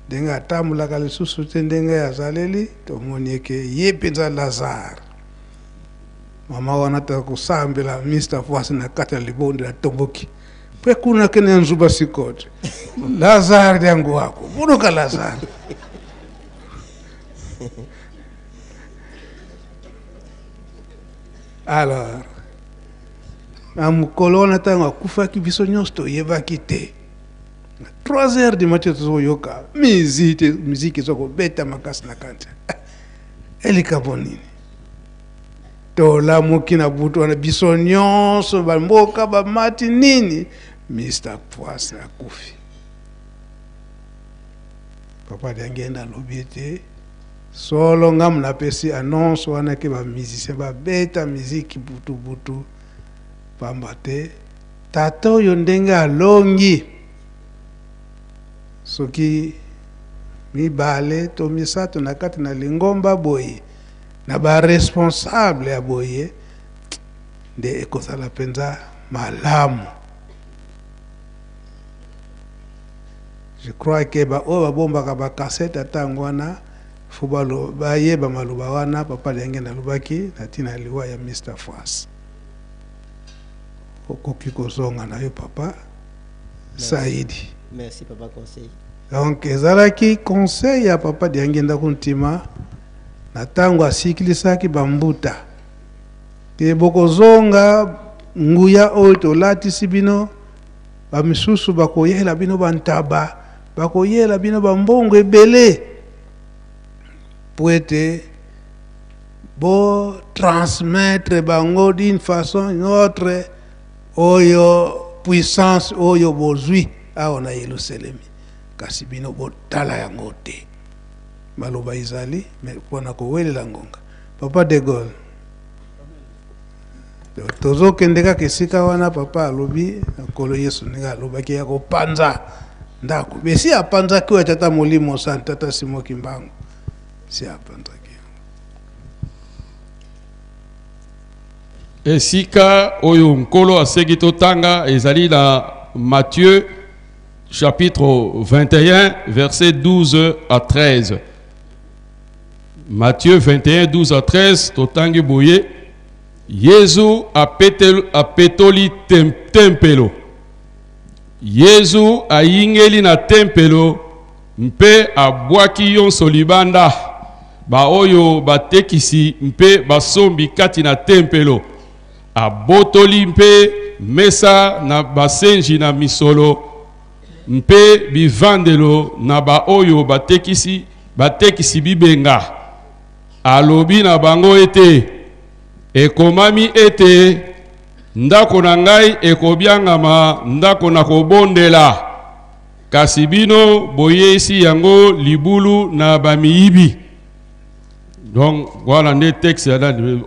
ndenge atambulaka lisusu te ndenge azaleli tomoni eke ye mpenza Lazare mama wana takusambela Mr. Voice na kati ya libonde la tomboki pe kuna kene nzuba sikote Lazare yangu wako buruka Lazare alors amukolo wana ntango akufaki biso nyonso toyebaki te 3 heures du matin tozoyoka miziki ezokobeta makasi na kati elika nini tolamuki na butu wana biso nyonso bamboka bamati nini Mr. Voice akufi papa Diangenda alobi ete solo nga munapesi annonce wana ke bamusicien babeta miziki butu pamba te tata oyo ndenge alongi soki mibale to misato na kati na lingomba boye na ba responsable ya boye nde ekozala mpenza malamu. Je crois que oyo babombaka bakassete atango wana fo bayeba maloba wana papa Diangenda alobaki na ntina liwa ya Mr. Voice okoki kozonga na yo papa Saidi. Merci papa conseil. Donc ezalaki conseil ya papa Diangenda kuntima na tango asikilisaki bambuta te bokozonga nguya oyo tolatisi bino bamisusu bakoyela bino bantaba bakoyela bino bambongo ebele po ete bo transmettre bango d'une façon une autre oyo puissance oyo bozwi awa na Yerusalemi kasi bino botala yango te maloba izali me mpona kowelela ngonga papa de Gaulle tozokende kaka esika wana papa alobi nkolo Yesu ndenge alobaki ya kopanza ndako besi apanzaki oyo tata molimo sana tata Simoki Mbangu si apanzaki esika oyo nkolo aseki totanga ezali na Matthieu chapitre 21 verset 12 à 13. Matthieu 21 12 à 13 totangi boye Yesu apetoli tempelo. Yesu ayingeli na tempelo mpe abwaki yonso libanda ba oyo batekisi mpe basombi kati na tempelo. Abotoli mpe mesa na basenji na misolo mpe bivandelo na ba oyo batekisi bibenga. Alobi na bango ete ekomami ete ndako na ngai ekobiangama ndako na kobondela kasi bino boyesi yango libulu na bamiyibi. Donc voilà le texte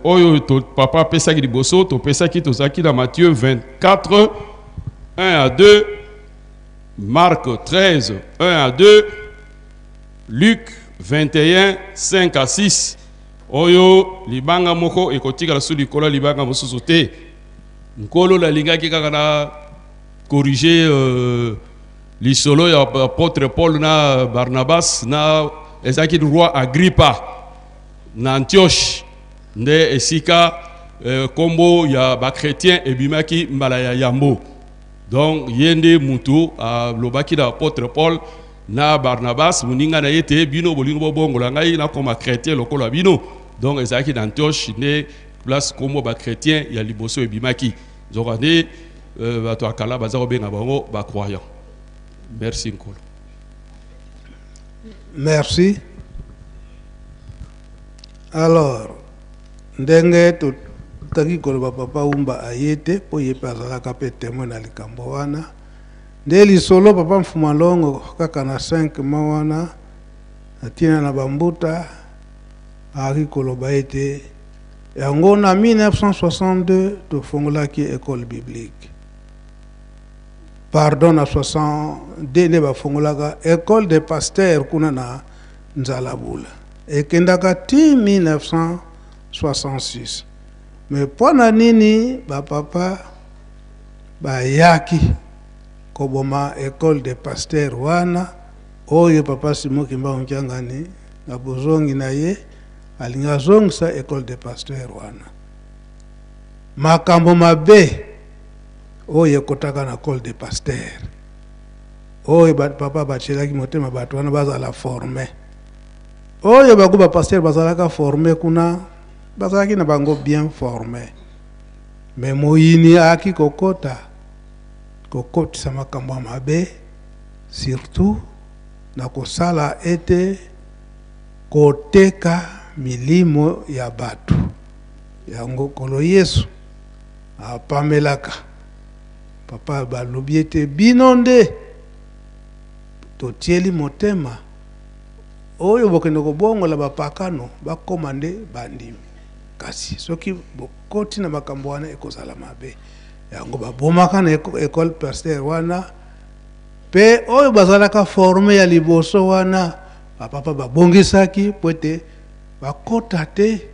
oyo to papa pesaki liboso to pesaki to zaki na Matthieu 24 1 à 2, Marc 13 1 à 2, Luc 21 5 à 6. Oyo libanga moko ekotika la sous likola libanga mosusu te nkolo la lingaki kaka na corriger lisolo ya apôtre Paul na Barnabas na ezaki roi Agrippa na Antioche nde esika kombo ya ba chrétien ebimaki mbala ya yambo. Donc yende mutu lobaki da apôtre Paul na Barnabas muninga na yete bino bolingo bongola ngai na koma chrétien lokola bino. Donc ezaki na Antioche ne place kombo ba chrétien ya liboso ebimaki zokane bato akala bazako benga bango ba croyant. Merci nkolo. Merci. Alors ndenge tutaki koloba papa Umba ayete po yepe azalaka pe témoin na likambo wana nde lisolo papa Mfumalongo kaka na 5 mois wana atina na bambuta aki koloba ete yango na 1962 tofungolaki école biblique. Pardon, na 62 ne bafungolaka école de pasteur kuna na Nzalabula ekendaka ti 1966. Mais pona nini ba papa bayaki koboma école de pasteur wana oyo papa Simo Kimba Onkiangani na bozongi na ye alinga zongisa école de pasteur wana makambo mabe oyo ekotaka na école de pasteur oyo papa bachelaki motema bato wana bazala forme oyo bago bapasteur bazalaka forme kuna bazalaki na bango bien formé mais moyini aki kokotisa makambo mabe surtout na kosala ete koteka milimo ya bato yango kolo Yesu apamelaka papa balobi ete bino nde totieli motema oyo bokende kobongola bapakano bakoma nde bandimi kasi soki bokoti na makambo wana ekozala mabe yango babomaka na école pasteur wana pe oyo bazalaka forme ya liboso wana bapapa babongisaki po ete bakota te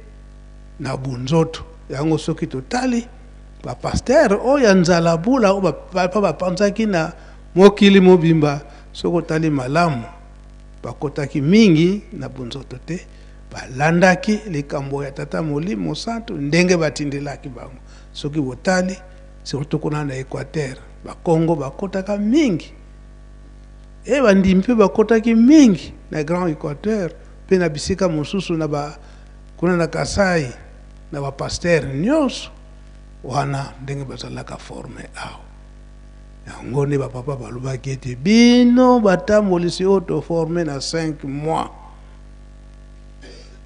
na bunzoto yango soki totali bapasteur oyo ya nzala bula oyo bapapa bapanzaki na mokili mobimba soki otali malamu bakotaki mingi na bunzoto te balandaki likambo ya tata Molimo Santu ndenge batindelaki bango soki botali surtout kuna na Equateur bakongo bakotaka mingi bandimi mpe bakotaki mingi na Grand Equateur pe na bisika mosusu na kuna na Kasai na bapasteur nyonso wana ndenge bazalaka forme aho yango nde bapapa balobaki ete bino batambolisi oyo toforme na 5 mois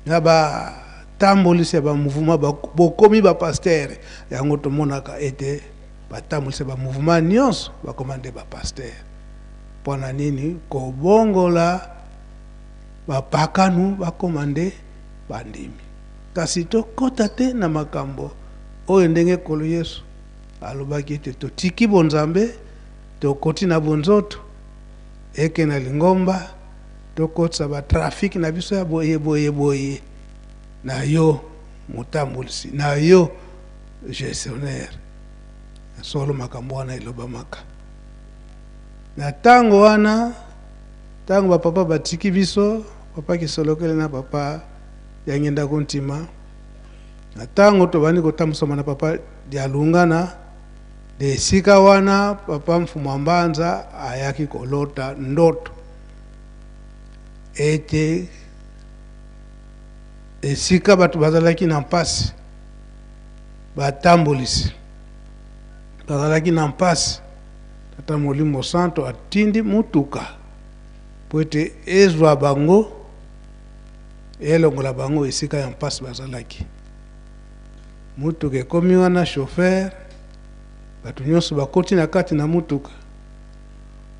na batambolisi ya bamouvement bokomi bapasteur yango tomonaka ete batambolisi bamouvement nyonso bakoma nde bapasteur mpona nini kobongola bapakanu bakoma nde bandimi kasi tokota te na makambo oyo ndenge kolo Yesu alobaki ete totiki bonzambe tokoti na bonzoto eke na lingomba tokotisa batrafiki na biso ya boye na yo motambolisi na yo gestionnaire solo makambo wana elobamaka na tango wana tango bapapa batiki biso papa kisolokele na papa yangenda kontima na tango tobandi kotambusa na papa dialungana de sika wana papa Mfumu Mbanza ayaki kolota ndoto ete esika bato bazalaki na mpasi batambolisi bazalaki na mpasi tata Molimo Santu atindi mutuka po ete ezwa bango elongola bango esika ya mpasi bazalaki mutuka ekomi wana chauffeur bato nyonso bakoti na kati na mutuka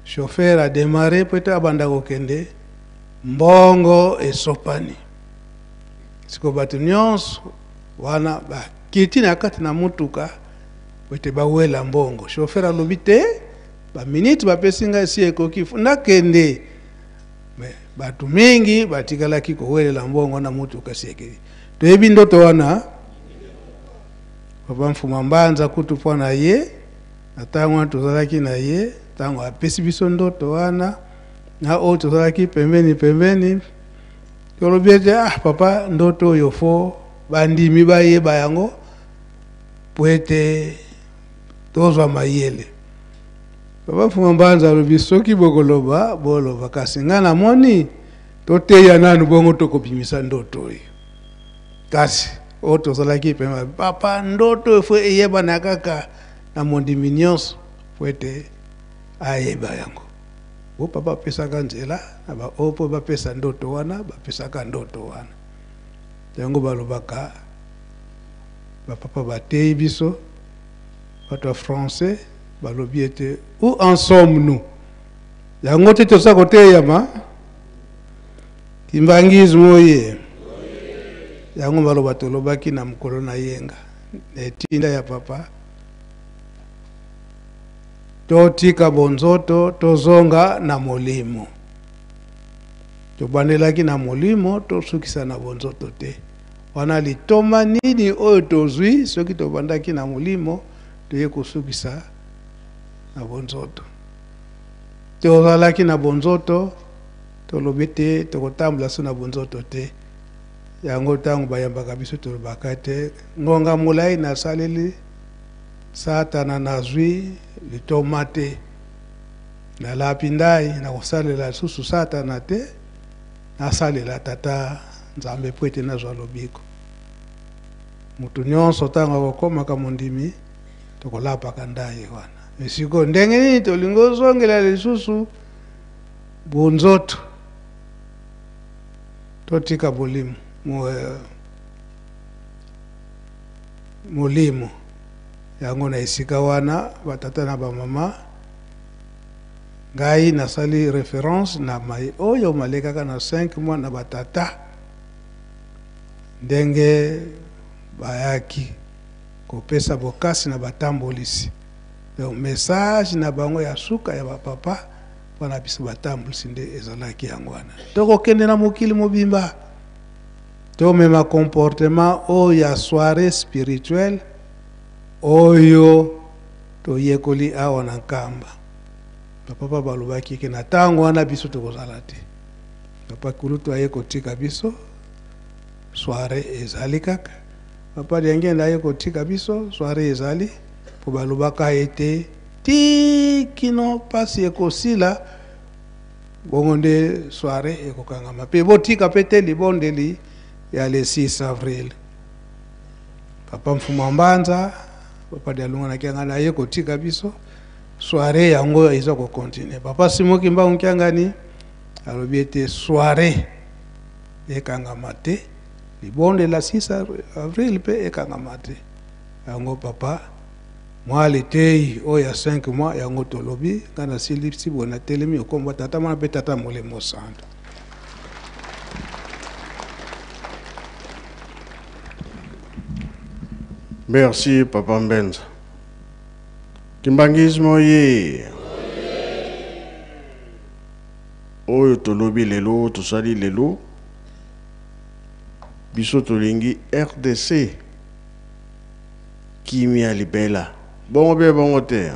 chauffeur a démarré po ete abanda kokende mbongo esopani siko bato nyonso wana bakiti na kati na mutuka po ete bawela mbongo chauffeur alobi te baminiti bapesi ngai esi ekoki ndakende bato mingi batikalaki kowelela mbongo na mutuka siekeli toyebi ndoto wana papa Mfumu Mbanza kutu mpona ye na tango wana tozalaki na ye tango apesi biso ndoto wana na oyo tozalaki pembeni tolobi ete papa ndoto oyo fo bandimi bayeba yango po ete tozwa mayele papa Mfumu Mbanza alobi soki bokoloba boloba kasi nga namoni toteya nanu bongo tokobimisa ndoto oyo kasi oyo tozalaki pema papa ndoto fo eyeba na kaka na mondimi nyonso po ete ayeba yango o papa apesaka nzela na baoyo mpo bapesa ndoto wana bapesaka ndoto wana yango balobaka bapapa bateyi biso bato ya français balobi ete où en sommes-nous yango te toza koteyama kimbangisme oye yango baloba tolobaki na mokolo na yenga etinda ya papa totika bonzoto tozonga na molimo tobandelaki na molimo tosukisa na bonzoto te wana litoma nini oyo tozwi soki tobandaki na molimo toye kosukisa na bonzoto tozalaki na bonzoto tolobi te tokotambola so na bonzoto te yango ntango bayambaka biso tolobaka te ngonga molai nasaleli satana nazwi litoma te nalapi ndai nakosalela lisusu satana te nasalela tata nzambe po ete nazwa lobiko mutu nyonso ntango akokomaka mondimi tokolapaka ndai wana esiko ndenge nini tolingi ozongela lisusu bonzoto totika bolimu molimo yango na esika wana batata na bamama ngai nasali référence na mai oyo malekaka na 5 mois na batata ndenge bayaki kopesa bokasi na batambolisi donc message na bango ya suka ya bapapa wana biso batambolisi nde ezalaki yango wana tokokende na mokili mobimba tomema comportement oyo ya soirée spirituelle oyo toyekoli awa na nkamba bapapa balobaki ke na ntango wana biso tokozala te papa kulutu aye kotika biso soirée ezali kaka papa diangenda aye kotika biso soirée ezali po balobaka ete tikino pasi ekosila bongo nde soirée ekokangama mpe botika mpe te libondeli ya le 6 avril papa mfuma mbanza papa dialunganaki anga na ye kotika biso soirée yango eza kokontinue papa simoki mbangu kiangani alobi ete soirée ekangama te libonde la 6 avril mpe ekangama te yango papa mwale tei oyo ya 5 mois yango tolobi ngana silipsi bona telemi okombo tata mwana mpe tata molemo santo. Merci Papa Mbenza. Kimbangismo ye. Oyo tolobi lelo tosali lelo. Biso tolingi RDC. Kimia libela. Bongo be bongo te.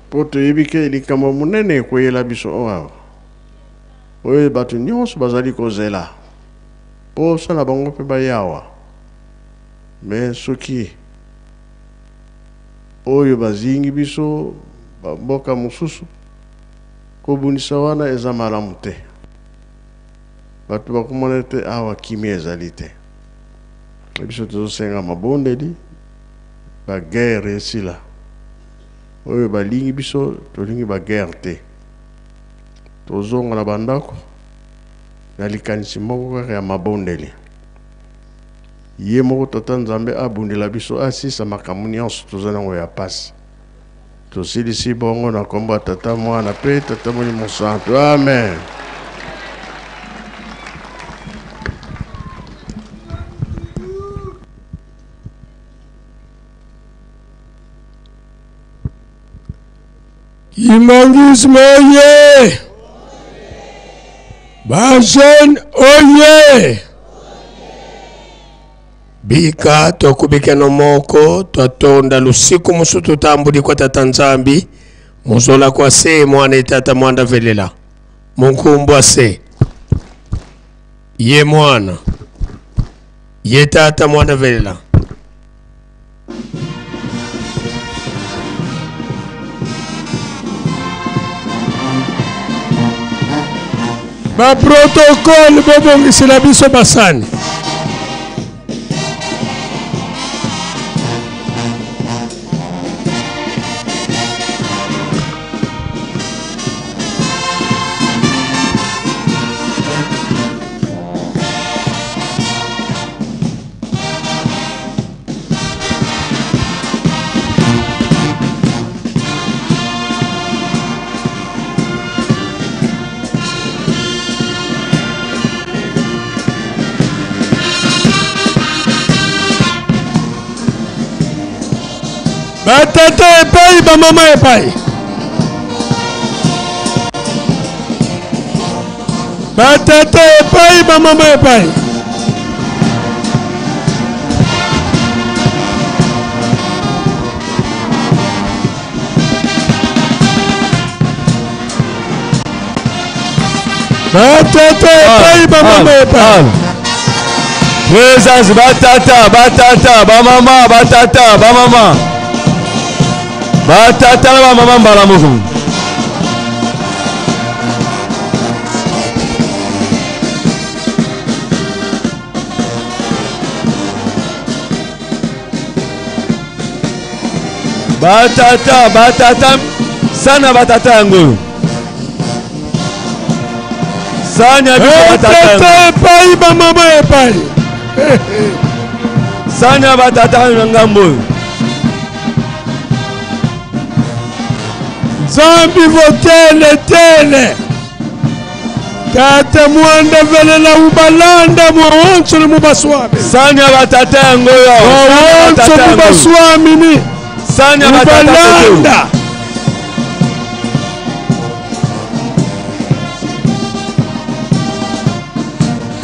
Poto yebike likambo munene koyela biso owa. Oye batu nyonso bazali kozela. Po sana bango pe bayawa. Me soki oyo bazingi biso mboka mususu kobunisa wana eza malamu te. Batu bakomona te awa kimi ezali te. Biso tozosenga mabondeli ba guerre esila. Oyo balingi biso tolingi ba guerre te. Tozonga na bandako na likanisi moko kaka ya mabondeli. Ye moko tata nzambe abundela biso asisa makambo nyonso tozana ngo ya pasi. Tosilisi bongo na kombo tata mwana pe tata molimo santo. Amen. Kimbangismo ye. Bajen oye. Bika tokubike no moko twatonda lusiku musu tutambudi kwa tata nzambi muzola kwa se mwana tata mwanda velela munkumbwa se ye mwana ye tata mwanda velela ba protocole bobongisila biso basani batata epai bamama epai batata epai bamama epai batata epai bamama epai Présence batata bamama batata bamama batata na bamama mbala moko. Batata sana batata yango. Sanya batata epai bamama epai. Sanya batata ngambo. Zambi votele tele. Tata mwanda vele la ubalanda mwonso ni mubaswami. Sanya batata yango ya. Mwonso mubaswami ni. Sanya ubalanda.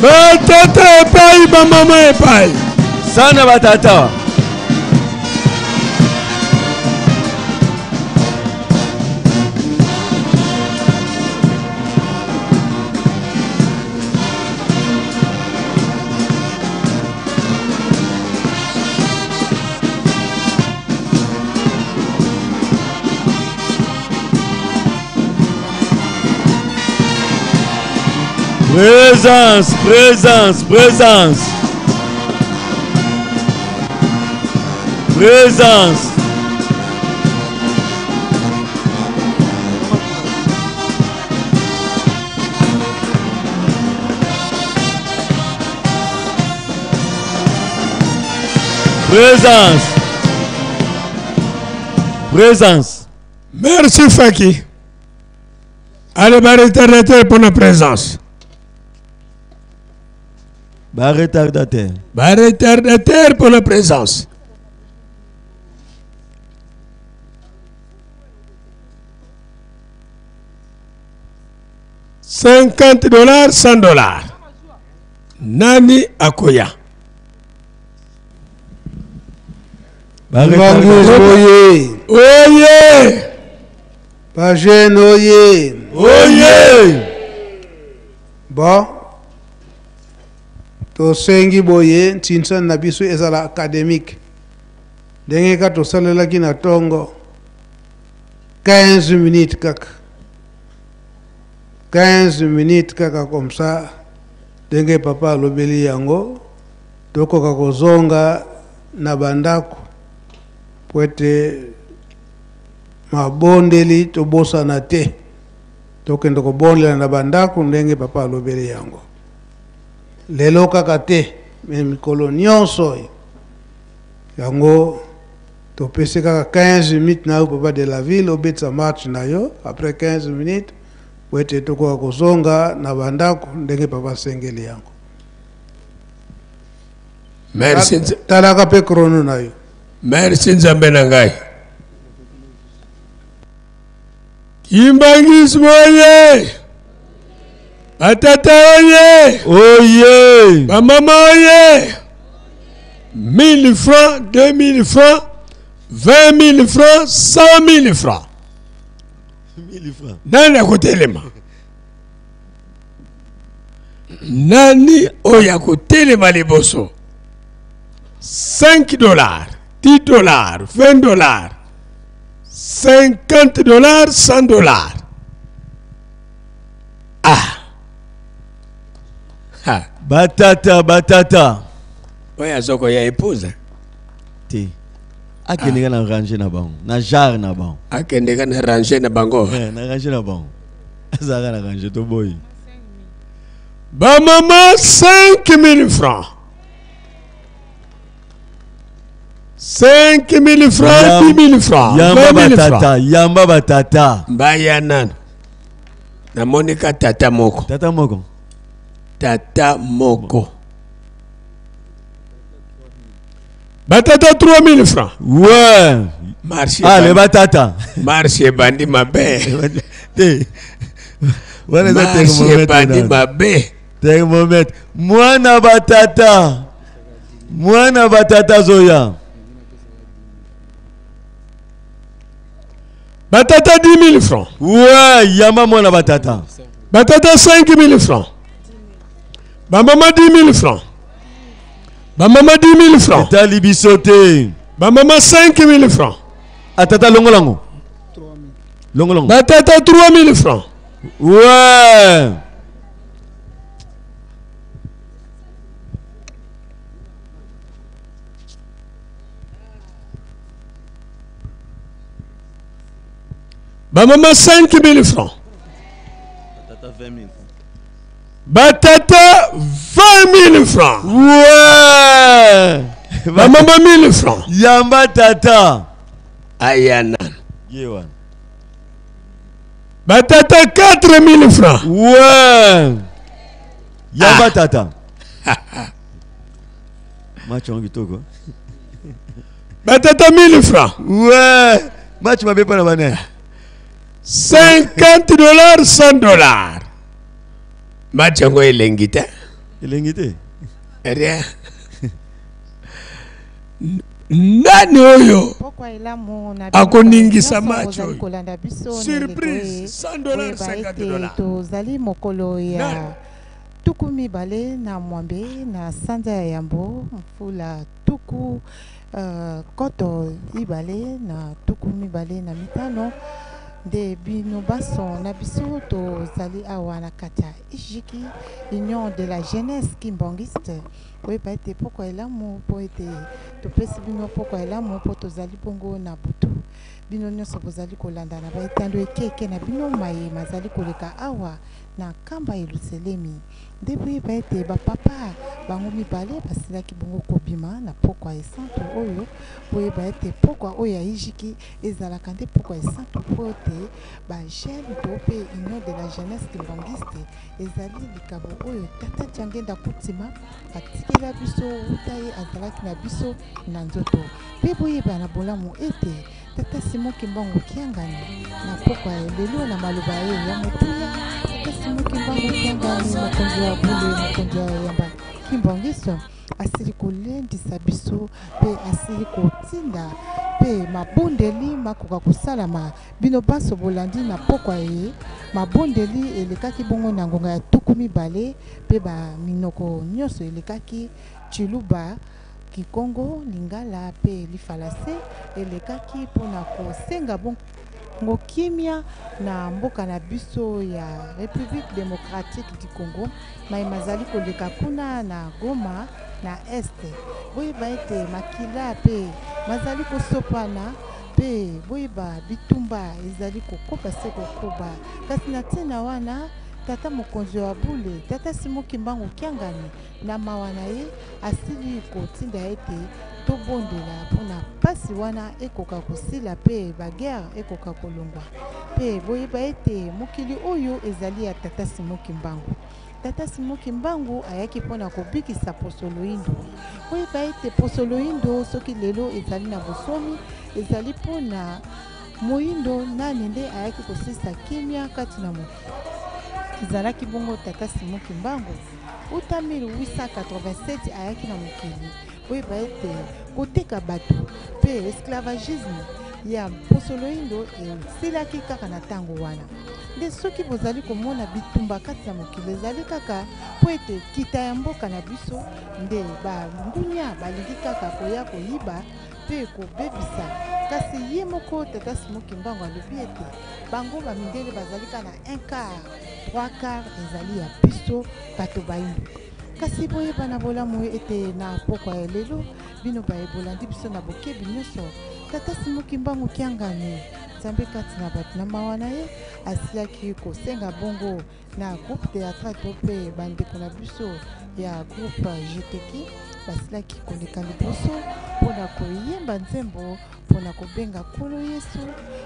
Batata epai bamama epai. Sana batata. Présence. Présence. Merci Faki. Allez, retardateur pour la présence. Retardateur pour la présence. $50, $100. Nani Akoya. Oye. Pagène oye. Bon. To sengi boye ntinsa na biso ezala académique. Denge ka to salela kina tongo 15 minutes kaka. 15 minutes kaka comme ça. Denge papa lobeli yango toko kakozonga na bandako poete mabondeli to bosa na te tokende ko bondela na bandako ndenge papa lobeli yango lelo kaka te mikolo nyonso yango topesi kaka 15 minutes na papa de la ville obetsa match na yo après 15 minutes poete toko kozonga na bandako ndenge papa sengeli yango. Merci. Talaka pe krono na yo. Merci Nzambe na ngai. Kimbangis moye. Batata oye. Mama oye. 1000 francs, 2000 francs, 20 000 francs, 100 000 francs. 1000 francs. Nani akotelema? Nani oyakotelema liboso? $5, $10, $20, $50, $100. Batata. Oya zoko ya épouse. Ti. Akendeka na ranger na bango. Na jar na bango. Akendeka na ranger na bango. Na ranger na bango. Azaka na ranger to boy. Ba maman 5 000 francs. 5 000 francs, 10 000 francs. Yamba batata. Mbaya nana. Na Monica tata moko. Tata moko. Batata 3 000 francs. Ouais. Marché. Le batata. Marché bandi mabe. Marché bandi mabe. Thermomètre. Mwana batata zoya. Batata 10 000 francs. Ouais, yama mwana batata. Batata 5 000 francs. Bamama 10 000 francs. Bamama 10 000 francs. Tata libisote. Bamama 5 000 francs. Atata longolango. 3 000. Longolango. Batata 3 000 francs. Ouais. Bamama 5 000 francs. Batata 20 000 francs. Batata 20 000 francs. Ouais. Bamama 1 000 francs. Yamba tata. Ayana. Yewan. Batata 4 000 francs. Ouais. Yamba tata. Match en vitoko. Batata 1000 francs. Ouais. Match m'a pas la banane. $50, $100. Match yango elengite. Elengite. Rien. Nani oyo akoningisa match oyo. Surprise $100, $50. Tozali mokolo ya tuku mibale na mwambe na sanza ya yambo mfula tuku koto ibale na tuku mibale na mitano de bino baso na biso tozali awa na kati ya Ijiki Union de la Jeunesse Kimbangiste oyeba ete poko elamu po ete topesi bino poko elamu po tozali bongo na butu bino nyonso bozali kolanda na baetando ekeke na bino maye mazali koleka awa na kamba Yerusalemi nde boyeba ete bapapa bango mibale basilaki bongo kobima na pokwa esantu oyo boyeba ete pokwa oyo ya Ijiki ezalaka nde pokwa esantu po ete bagene to mpe Union de la Jeunesse Kimbangiste ezali likabo oyo tata Tiangenda Kutima atikela biso uta ye azalaki na biso na nzoto mpe boyeba na bolamu ete tata Simon Kimbangu Kiangani na pokwa lelo na maloba ye ya motuna tata Simon Kimbangu Kiangani mokonzi ya bule mokonzi ya yamba Kimbangiso asili kolendisa biso pe asili kotinda pe mabondeli makoka kosalama bino baso bolandi na pokwa ye mabondeli elekaki bongo na ngonga ya tuku mibale pe ba minoko nyonso elekaki Chiluba Kikongo Lingala pe Lifalase elekaki mpona kosenga bongo kimia na mboka na biso ya République démocratique du Congo mai mazali koleka kuna na Goma na este boyeba ete makila pe mazali kosopana pe boyeba bitumba ezali kokoba se kokoba kasi na tina wana tata mokonzi wa bule tata Simon Kimbangu Kiangani na mawa na ye asili kotinda ete tobondela mpona pasi wana ekoka kosila pe bagere ekoka kolongwa pe boyeba ete mokili oyo ezali ya tata Simon Kimbangu tata Simon Kimbangu ayaki mpona kobikisa poso loyindo boyeba ete poso loyindo soki lelo ezali na bosomi ezali mpona moyindo nani nde ayaki kosisa kimia kati na mokili ezalaki bongo tata Simon Kimbangu uta 1887 ayaki na mokili boyeba ete koteka bato pe esclavagisme ya poso loyindo esilaki kaka na ntango wana nde soki bozali komona bitumba kati ya mokili ezali kaka po ete kita ya mboka na biso nde bangunya balingi kaka koya koyiba pe kobebisa kasi ye moko tata Simon Kimbangu alobi ete bango bamindele bazali kaka na 1 quart 3 quart ezali ya biso bato bayindo kasi boyeba na bolamu ete na pokwa ya lelo bino bayebolandi biso na bokebi nyonso tata Simon Kimbangu Kiangani Nzambe kati na bato na mawa na ye asilaki kosenga bongo na groupe théâtral to mpe bandeko na biso ya groupe GTK basilaki koleka liboso mpona koyemba nzembo mpona kobenga Nkolo Yesu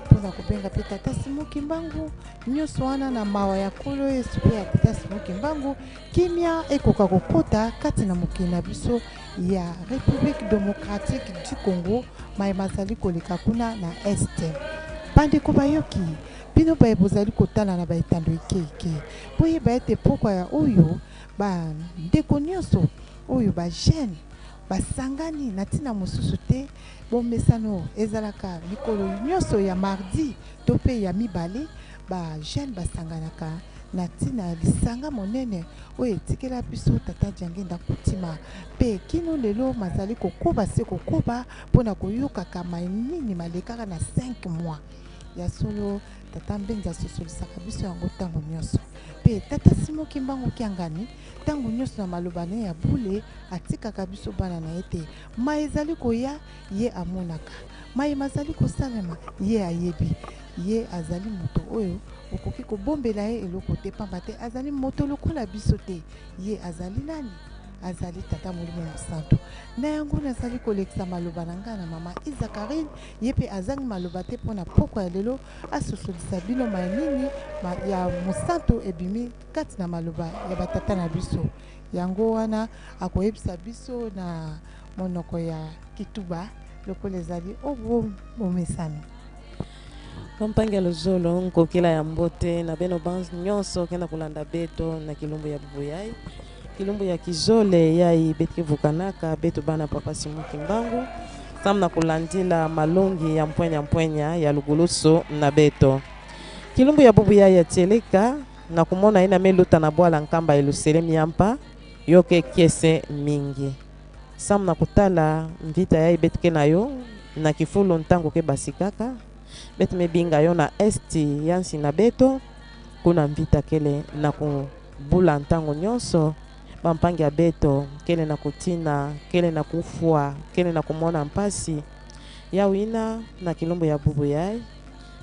mpona kobenga mpe tata Simon Kimbangu nyonso wana na mawa ya Nkolo Yesu mpe ya tata Simon Kimbangu kimia ekoka kokota kati na mokili na biso ya République démocratique du Congo mai mazali koleka kuna na este bandeko bayoki bino baye bozali kotala na baetando ekeke boyeba ete pokwa ya oyo bandeko nyonso oyo bagene basangani na ntina mosusu te bomesano ezalaka mikolo nyonso ya mardi to mpe ya mibale bagene basanganaka na ntina lisanga monene oyo etikela biso tata Diangenda Kuntima mpe kino lelo mazali kokoba se kokoba mpona koyokaka manini malekaka na 5 mois ya solo tata Mbenza asosolisaka biso yango ntango nyonso mpe tata Simon Kimbangu Kiangani ntango nyonso na maloba na ye ya bule atikaka biso bana na ye te ma ezali koya ye amonaka mai mazali kosalema ye ayebi ye azali moto oyo okoki kobombela ye eloko te pamba te azali moto lokola biso te ye azali nani azali tata Molimo Mosantu na yango nazali kolekisa maloba na ngai na mama Izakarine ye pe azangi maloba te mpona poko ya lelo asosolisa bino manini ya Mosantu ebimi kati na maloba ya batata na biso yango wana akoyebisa biso na monoko ya Kituba lokola ezali obo bomesano Kampange lozolo nkokila ya mbote na beno banz nyonso kena kulanda beto na kilumbu ya bubuyai kilumbu ya kizole yai betike vukanaka beto bana papa Simon Kimbangu samna kulandila malongi ya mpwenya ya luguluso na beto kilumbu ya bubuyai ya teleka na kumona ina meluta na bwala nkamba elusele miampa yoke kiese mingi samna kutala mvita yai betike na yo na kifulu ntango ke basikaka betu mebinga yo na esti yansi na beto kuna mvita kele na kubula ntango nyonso bampangi ya beto kele na kutina kele na kufua kele na kumona mpasi ya wina na kilumbu ya bubuyai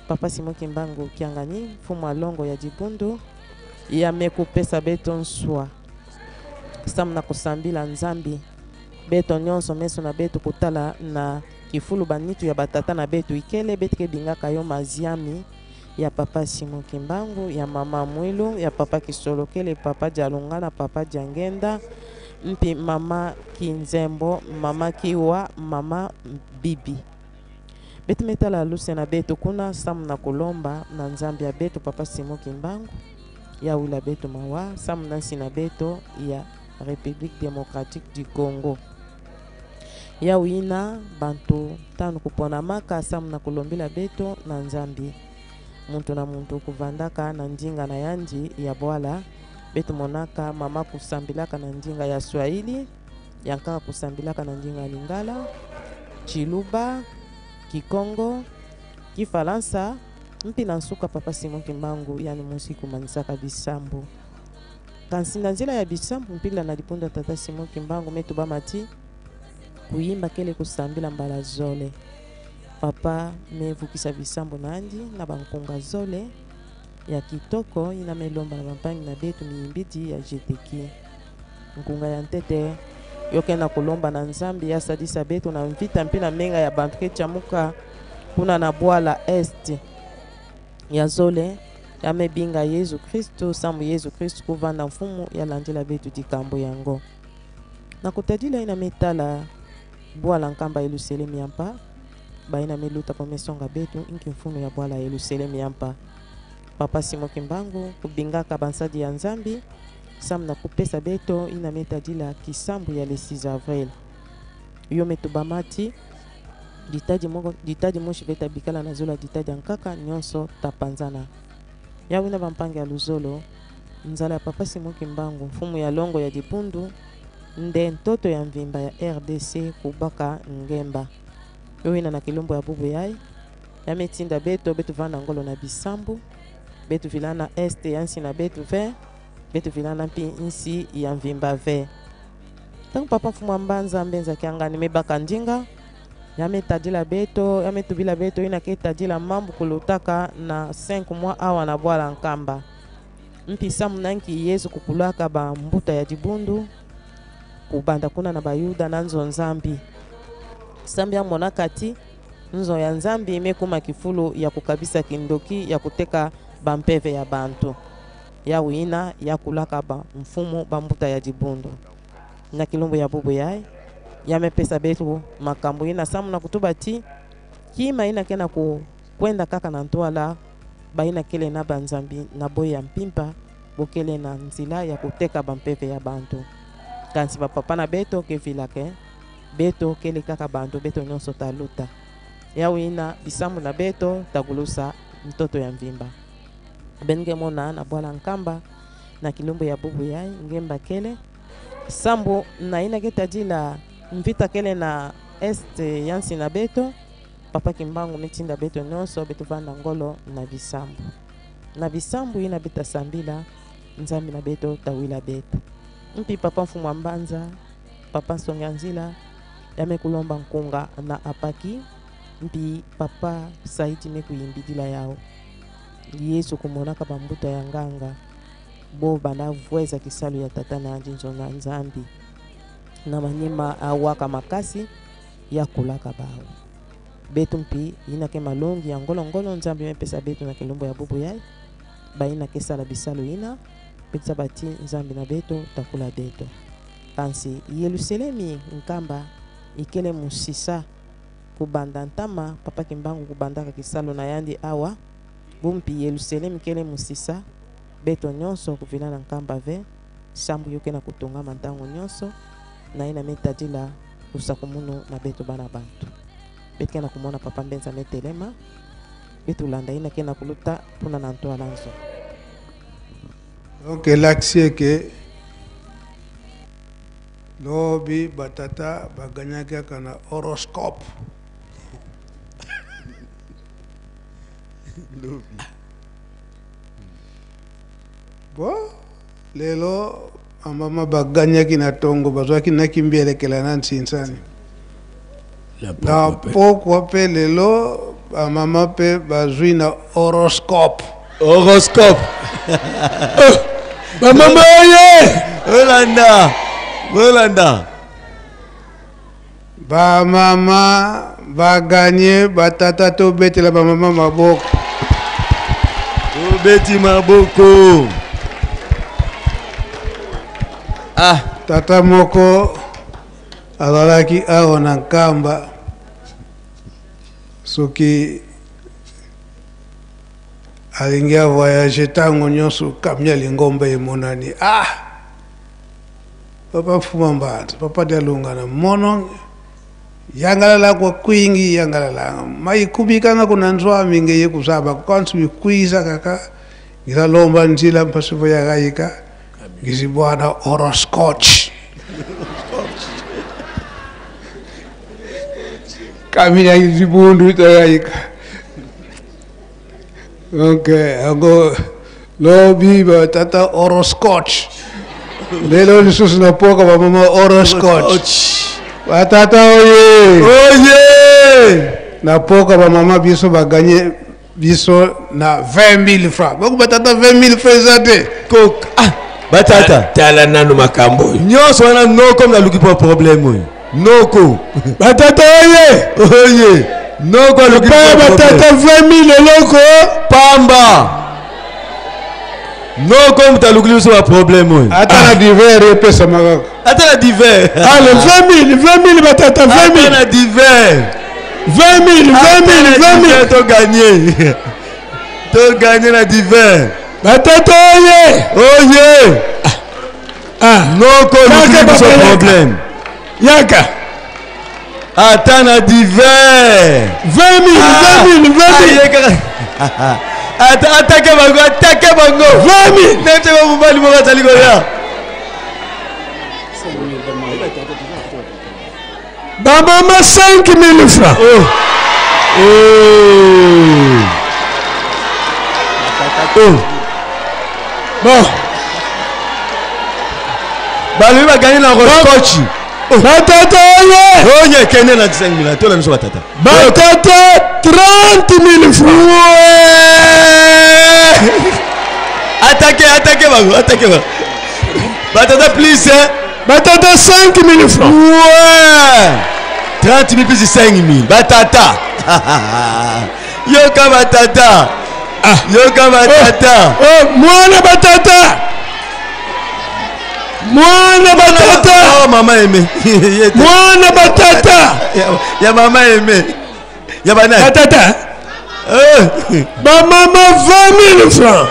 papa Simon Kimbangu Kiangani fumu alongo ya Dibundu ya mekupesa beto nswa sam na kusambila nzambi beto nyonso meso na beto kutala na kifulu banitu ya batata na betu ikele betike bingaka yo maziami ya papa Simon Kimbangu ya mama Mwilu ya papa Kisolokele papa Jalungana papa Diangenda mpi mama Kinzembo mama Kiwa mama Bibi betu metala luse na betu kuna sam na kulomba na nzambi ya betu papa Simon Kimbangu ya wila betu mawa sam nansi na betu ya République démocratique du Congo ya wina bantu tanu kupona maka sam na kulombila beto na nzambi muntu na muntu kuvandaka na njinga na yanji ya bwala beto monaka mama kusambilaka na njinga ya Swahili yankaka kusambilaka na njinga ya Lingala Chiluba Kikongo Kifalansa mpi na nsuka papa Simon Kimbangu yani musiku manisaka bisambu kansinda nzila ya bisambu mpila na lipunda tata Simon Kimbangu metu bamati kuyimba kele kusambila mbala zole papa mevukisa bisambo nandi na bankunga zole ya kitoko ina melomba na bampangi na betu miimbidi ya jeteki nkunga ya ntete yoke na kulomba na nzambi ya sadisa betu na mvita mpina menga ya bantuke chamuka kuna na bwala est ya zole ya mebinga Yesu Kristo samu Yesu Kristo kuvanda mfumu ya landila betu dikambo yango na kutadila ina metala bwala nkamba elusele miampa baina meluta pa mesonga betu inki mfumu ya bwala elusele miampa papa Simon Kimbangu kubingaka bansadi ya nzambi sam na kupesa beto ina metadila kisambu ya le 6 avril yo metubamati ditaji moshi beta bikala na zola ditaji ankaka nyonso tapanzana ya wina bampange ya luzolo nzala ya papa Simon Kimbangu mfumu ya longo ya Dibundu nde ntoto ya mvimba ya RDC kubaka ngemba yo wina na kilumbu ya bubuyai ya metinda beto vana ngolo na bisambu betu vilana este yansi na betu ve betu vilana mpi insi ya mvimba ve tangu papa mfumu mbanza Mbenza Kiangani mebaka ndinga ya metadila beto ya metubila beto ina ketadila mambu kulutaka na 5 mois awa na bwala nkamba mpi samu nanki Yesu kukulaka ba mbuta ya Dibundu kubanda kuna na bayuda na nzo nzambi sambi ya monakati nzo ya nzambi imekuma kifulu ya kukabisa kindoki ya kuteka bampeve ya bantu ya wina ya kulaka ba mfumu bambuta ya Dibundu na kilumbu ya bubuyai ya mepesa betu makambo ina samu na kutubati kima ina kena kwenda kaka na ntwala baina kele na banzambi na boy ya mpimpa bokele na nzila ya kuteka bampeve ya bantu kansi papa na beto ke vilake beto kele kaka bantu beto nyonso taluta ya wina bisambu na beto tagulusa mtoto ya mvimba benge mona na bwana nkamba na kilumbu ya bubu yai ngemba kele sambo na ina ketadila mvita kele na este yansi na beto papa kimbangu mitinda beto nyonso beto vanda ngolo na bisambu ina beta sambila nzambi na beto tawila beta mpi papa mfumu mbanza papa songanzila yame kulomba nkunga na apaki mpi papa saiti mekuyimbidila yao Yesu kumonaka bambuta ya nganga bo bana vueza kisalu ya tata na njinzo na nzambi na manyema awaka makasi ya kulaka bao betu mpi ina ke malongi ya ngolo nzambi mepesa betu na kilumbu ya bubu yai ba ina kesa la bisalu ina pizza bati nzambi na beto takula beto kansi Yerusalemi nkamba ikele musisa kubanda ntama papa kimbangu kubandaka kisalo na yandi awa bumpi Yerusalemi kele musisa beto nyonso kuvila na nkamba ve sambu yoke na kutunga mantango nyonso na ina metadila usakumuno na beto bana bantu betka na kumona papa mbenza metelema beto landa ina kena kuluta puna na ntoa lanzo. Donc l'accès que lobi batata baganyaka kana horoscope bon lelo amama baganyaki na tongo bazwaki nakimbiele kela nansinsani na pokwa pe lelo amama pe bazwi na horoscope Mama ye! Olanda! Ba mama ba gagné batata to betela ba mama maboko. To beti maboko. Tata moko azalaki awa na nkamba soki alingia voyage tango nyonso kamia lingomba emonani papa fuma mbata papa dialunga na mono yangalala kwa kwingi yangalala maikubikanga kuna nzwa minge yekusaba kwansu bikwiza kaka ngira lomba njila mpasivo ya gaika ngizibwana horoscope kamia ngizibundu gaika. Okay, ago lobby batata horoscope. Lelo lisus na poka ba mama horoscope. Batata oye. Na poka ba mama biso ba gagner biso na 20,000 francs. Bako batata 20,000 francs zate. Kok batata tala nanu makambo. Nyonso wana noko na luki po problème. Noko. Batata oye. Noko luki po batata 20,000 loko pamba. Noko mtalukili so problème. Atana divers pesa magako. Atana divers. Allez 20,000 batata 20,000. Atana divers. 20,000 to gagner. To gagner na divers. Batata oye. Noko luki so problème. Yaka. Atana divers. 20,000. Attaquez bango. 20,000. Nete ba mobali mo batali ko ya. Ba mama 5,000 francs. Bon. Balu ba gagner na horoscope. Batata oye kene na 5,000 to la miso batata. Batata 30,000 francs. Attaquez bango. Batata please Batata 5,000 francs. Ouais. 30,000 plus 5,000. Batata. Yoka batata. Mwana batata. Oh mama aimé. Mwana batata. Ya mama aimé. Ya bana. Batata. Ba mama 20,000 francs.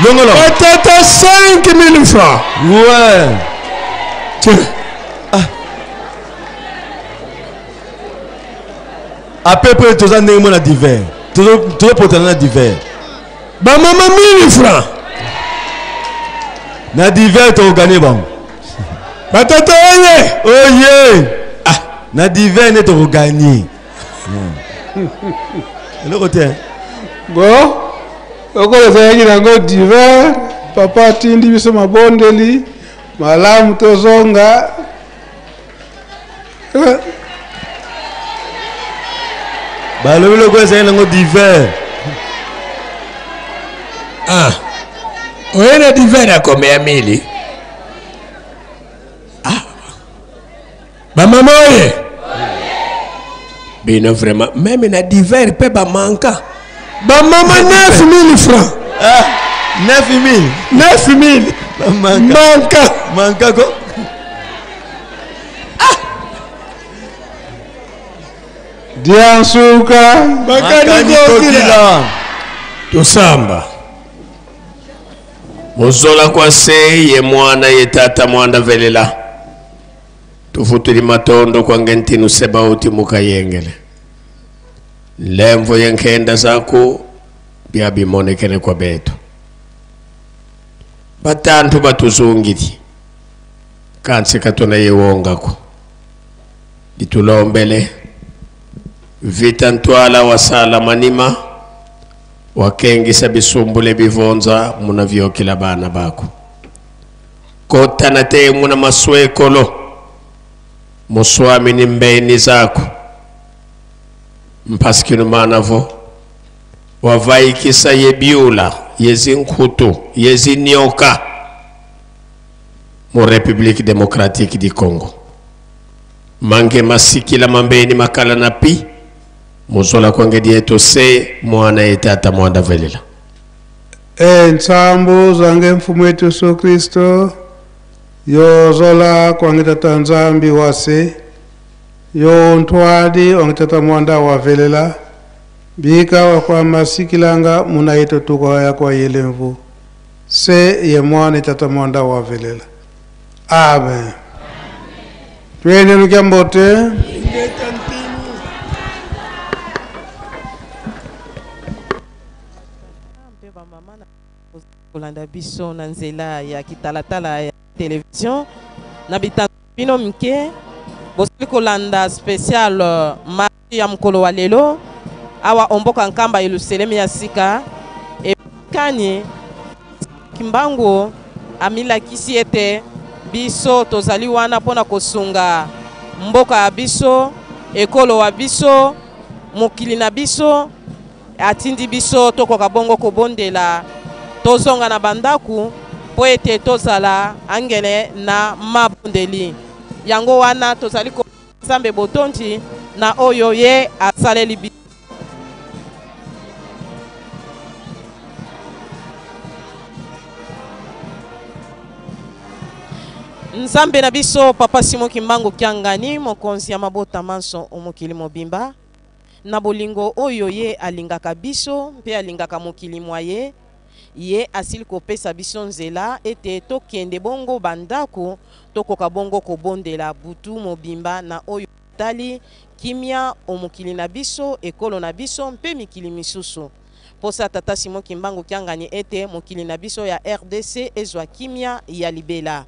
Longolo. Batata 5,000 francs. Ouais. À peu près tous les mois divers. Tous les potes divers. Ba mama 1000 francs. Na divers to gagner bon. Ba tata oye. Oye. Ah, na divers ne to gagner. Le côté. Bon. Okola zayangi nango divers. Papa tindi biso mabondeli. Malamu tozonga. Ba le ko zayangi nango divers. Ah. Oye na divers na combien mille? Ah. Ba mama oye. Bino vraiment même na divers peut ba manka. Ba mama 9000 francs. Ah, 9000. 9000. Manka ko. Diansuka. Bakani kokila. Tosamba. Mozola kwa se ye mwana ye tata mwanda velela. Tufutuli matondo kwa ngenti nuseba uti muka yengele. Lemvo yenkenda zako bia bimonekene kwa beto. Batantu batuzungiti. Kansi katuna yewongako. Ditulombele. Vita ntwala wasala manima. Wakengisa bisumbule bivonza muna vyokila bana bako. Kota na te muna maswekolo. Muswami ni mbeni zako. Mpaskinu manavo. Wavaikisa yebiula. Yezi nkutu. Yezi nyoka. Mu Republique Démocratique du Congo. Mange masikila mambeni makala na pi. Muzola kwange dieto se mwana etata mwanda velela. Nsambu zange mfumu wetu Yesu Kristo. Yo zola kwange tata nzambi wase. Yo ntwadi wange tata mwanda wa velela. Bika wakwa masikilanga munaito tuko ya kwa yelemvu. Se ye mwana tata mwanda wa velela. Amen. Twende nukiambote. Kolanda biso na nzela ya kitalatala ya television na bitano bino mke bosili kolanda spécial mardi ya mkolo wa lelo awa omboka nkamba Yerusalemu ya sika e kanye kimbangu amilakisi ete biso tozali wana pona kosunga mboka ya biso ekolo wa biso mokili na biso atindi biso tokoka bongo kobondela tozonga na bandaku po ete tozala angele na mabondeli yango wana tozali ko Nzambe botondi na oyo ye asaleli biso. Nzambe na biso papa Simon Kimbangu Kiangani mokonzi ya mabota manso omokili mobimba na bolingo oyo ye alingaka biso mpe alingaka mokili mwaye ye asili kopesa biso nzela ete tokende bongo bandako tokoka bongo kobondela butu mobimba na oyo tali kimia omokili na biso ekolo na biso mpe mikili misusu posa tata Simon Kimbangu Kiangani ete mokili na biso ya RDC ezwa kimia ya libela.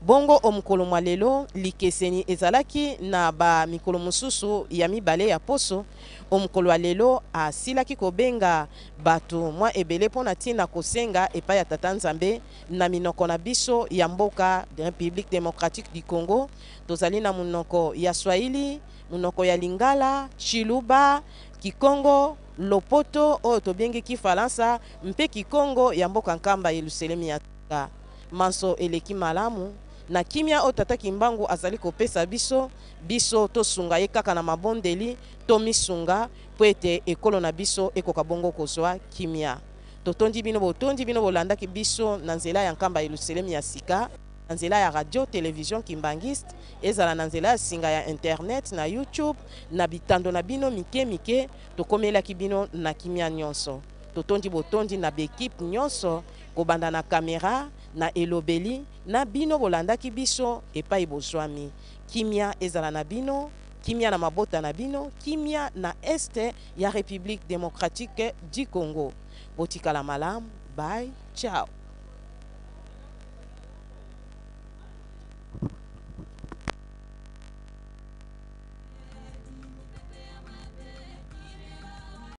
Bongo omukolo mwa lelo likeseni ezalaki na ba mikolo mususu ya mibale ya poso omukolo wa lelo asilaki kobenga bato mwa ebele pona tina kosenga epai ya tata Nzambe na minoko na biso ya mboka République Démocratique du Congo. Tozali na munoko ya Swahili, munoko ya Lingala, Chiluba, Kikongo, Lopoto oyo tobengi Kifaransa mpe Kikongo ya mboka nkamba Yerusalemu ya sika. Manso eleki malamu na kimia o tata Kimbangu azali kopesa biso tosunga ye kaka na mabondeli to misunga po ete ekolo na biso ekoka bongo kozwa kimia. Totondi bino bolandaki biso na nzela ya nkamba Yerusalemu ya sika na nzela ya radio television Kimbangiste ezala na nzela ya singa ya internet na YouTube na bitando na bino mike tokomelaki bino na kimia nyonso. Totondi na bekipe nyonso kobanda na kamera na elobeli na bino bolandaki biso epai bozwami kimia ezala na bino kimia na mabota na bino, kimia na este ya République démocratique du Congo. Botikala malamu, bye, ciao.